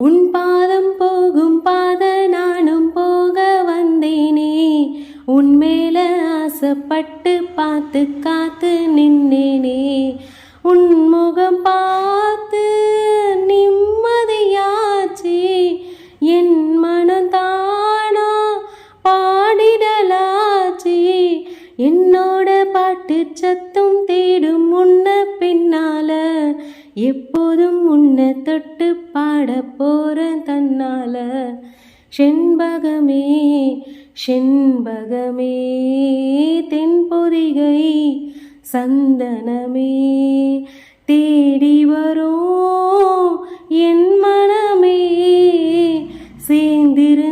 உன் பாதம் போகும் பாத நானும் போக வந்தேனே, உன் மேல ஆசைப்பட்டு பார்த்து காத்து நின்னேனே. உன் முகம் பார்த்து நிம்மதியாச்சு, என் மனம் தானா பாடிடலாச்சு. என்னோட பாட்டு சத்தம் தேடும் உன்ன பின்னால, எப்போதும் உன்னை தொட்டு பாட போற தன்னால. செண்பகமே செண்பகமே தென்பொதிகை சந்தனமே, தேடி வரும் என் மனமே சேர்ந்திரு